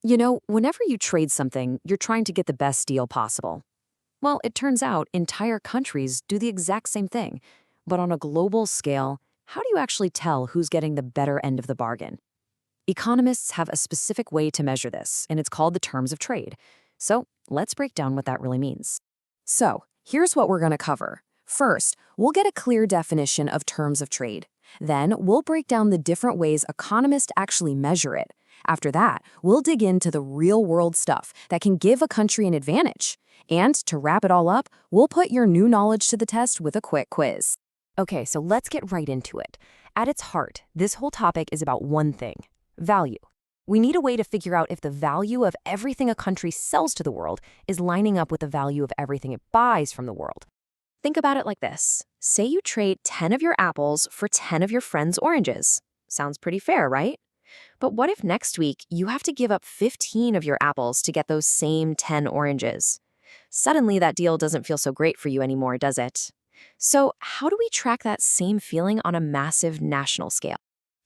Whenever you trade something, you're trying to get the best deal possible. Well, it turns out entire countries do the exact same thing. But on a global scale, how do you actually tell who's getting the better end of the bargain? Economists have a specific way to measure this, and it's called the terms of trade. So let's break down what that really means. So here's what we're going to cover. First, we'll get a clear definition of terms of trade. Then we'll break down the different ways economists actually measure it. After that, we'll dig into the real-world stuff that can give a country an advantage. And to wrap it all up, we'll put your new knowledge to the test with a quick quiz. Okay, so let's get right into it. At its heart, this whole topic is about one thing: value. We need a way to figure out if the value of everything a country sells to the world is lining up with the value of everything it buys from the world. Think about it like this. Say you trade 10 of your apples for 10 of your friend's oranges. Sounds pretty fair, right? But what if next week you have to give up 15 of your apples to get those same 10 oranges? Suddenly that deal doesn't feel so great for you anymore, does it? So how do we track that same feeling on a massive national scale?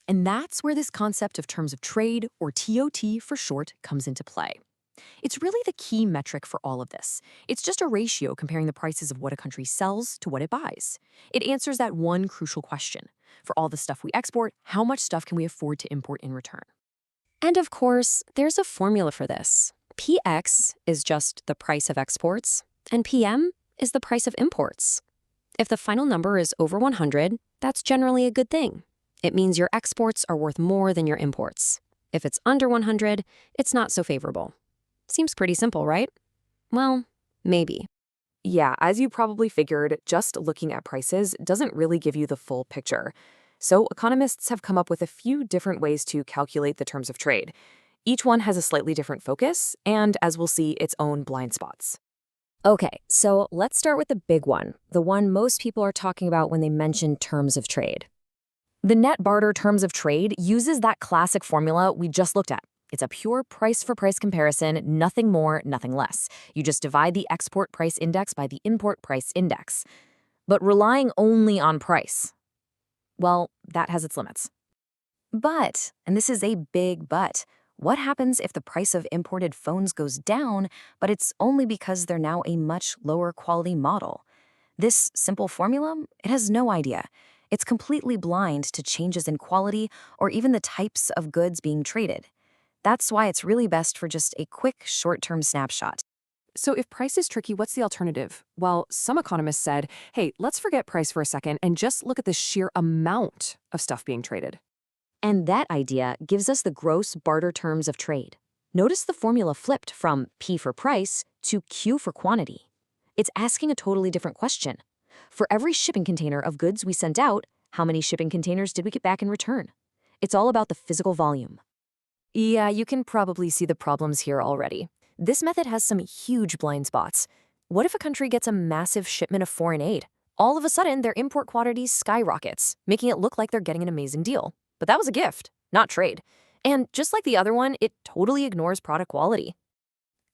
And that's where this concept of terms of trade, or TOT for short, comes into play. It's really the key metric for all of this. It's just a ratio comparing the prices of what a country sells to what it buys. It answers that one crucial question. For all the stuff we export, how much stuff can we afford to import in return? And of course, there's a formula for this. PX is just the price of exports, and PM is the price of imports. If the final number is over 100, that's generally a good thing. It means your exports are worth more than your imports. If it's under 100, it's not so favorable. Seems pretty simple, right? Well, maybe. Yeah, as you probably figured, just looking at prices doesn't really give you the full picture. So economists have come up with a few different ways to calculate the terms of trade. Each one has a slightly different focus and, as we'll see, its own blind spots. Okay, so let's start with the big one, the one most people are talking about when they mention terms of trade. The net barter terms of trade uses that classic formula we just looked at. It's a pure price-for-price comparison, nothing more, nothing less. You just divide the export price index by the import price index. But relying only on price, well, that has its limits. But, and this is a big but, what happens if the price of imported phones goes down, but it's only because they're now a much lower quality model? This simple formula, it has no idea. It's completely blind to changes in quality or even the types of goods being traded. That's why it's really best for just a quick, short-term snapshot. So if price is tricky, what's the alternative? Well, some economists said, hey, let's forget price for a second and just look at the sheer amount of stuff being traded. And that idea gives us the gross barter terms of trade. Notice the formula flipped from P for price to Q for quantity. It's asking a totally different question. For every shipping container of goods we sent out, how many shipping containers did we get back in return? It's all about the physical volume. Yeah, you can probably see the problems here already. This method has some huge blind spots. What if a country gets a massive shipment of foreign aid? All of a sudden, their import quantities skyrockets, making it look like they're getting an amazing deal. But that was a gift, not trade. And just like the other one, it totally ignores product quality.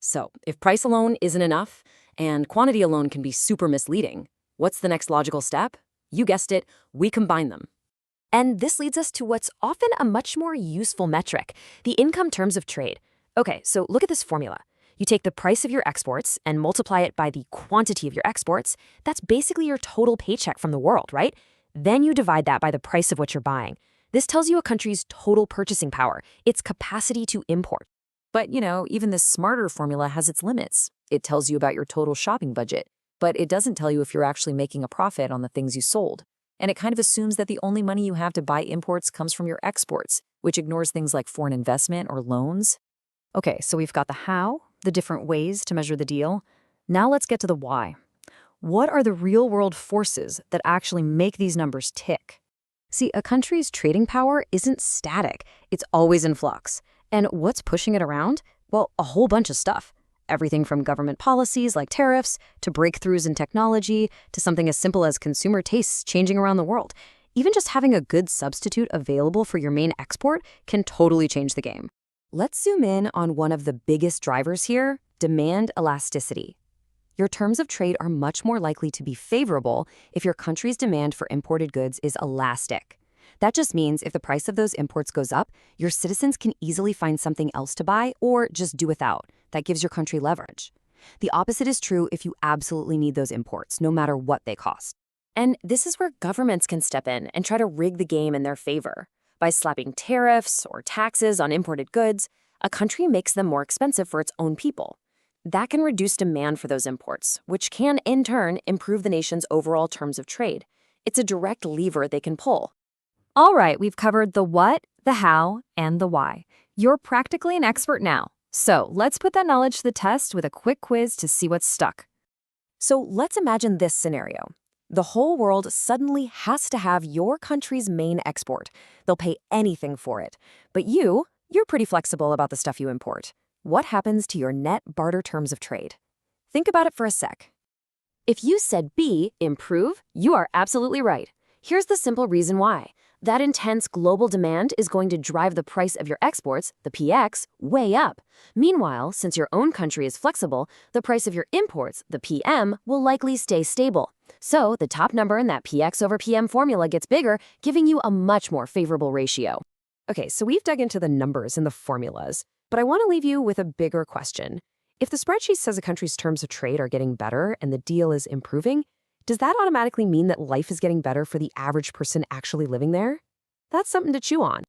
So, if price alone isn't enough, and quantity alone can be super misleading, what's the next logical step? You guessed it, we combine them. And this leads us to what's often a much more useful metric, the income terms of trade. Okay, so look at this formula. You take the price of your exports and multiply it by the quantity of your exports. That's basically your total paycheck from the world, right? Then you divide that by the price of what you're buying. This tells you a country's total purchasing power, its capacity to import. But, even this smarter formula has its limits. It tells you about your total shopping budget, but it doesn't tell you if you're actually making a profit on the things you sold. And it kind of assumes that the only money you have to buy imports comes from your exports, which ignores things like foreign investment or loans. Okay, so we've got the how, the different ways to measure the deal. Now let's get to the why. What are the real-world forces that actually make these numbers tick? See, a country's trading power isn't static. It's always in flux. And what's pushing it around? Well, a whole bunch of stuff. Everything from government policies like tariffs, to breakthroughs in technology, to something as simple as consumer tastes changing around the world. Even just having a good substitute available for your main export can totally change the game. Let's zoom in on one of the biggest drivers here, demand elasticity. Your terms of trade are much more likely to be favorable if your country's demand for imported goods is elastic. That just means if the price of those imports goes up, your citizens can easily find something else to buy or just do without. That gives your country leverage. The opposite is true if you absolutely need those imports, no matter what they cost. And this is where governments can step in and try to rig the game in their favor. By slapping tariffs or taxes on imported goods, a country makes them more expensive for its own people. That can reduce demand for those imports, which can, in turn, improve the nation's overall terms of trade. It's a direct lever they can pull. All right, we've covered the what, the how, and the why. You're practically an expert now. So let's put that knowledge to the test with a quick quiz to see what's stuck. So let's imagine this scenario. The whole world suddenly has to have your country's main export. They'll pay anything for it. But you're pretty flexible about the stuff you import. What happens to your net barter terms of trade? Think about it for a sec. If you said B, improve, you are absolutely right. Here's the simple reason why. That intense global demand is going to drive the price of your exports, the PX, way up. Meanwhile, since your own country is flexible, the price of your imports, the PM, will likely stay stable. So the top number in that PX over PM formula gets bigger, giving you a much more favorable ratio. Okay, so we've dug into the numbers and the formulas, but I want to leave you with a bigger question. If the spreadsheet says a country's terms of trade are getting better and the deal is improving, does that automatically mean that life is getting better for the average person actually living there? That's something to chew on.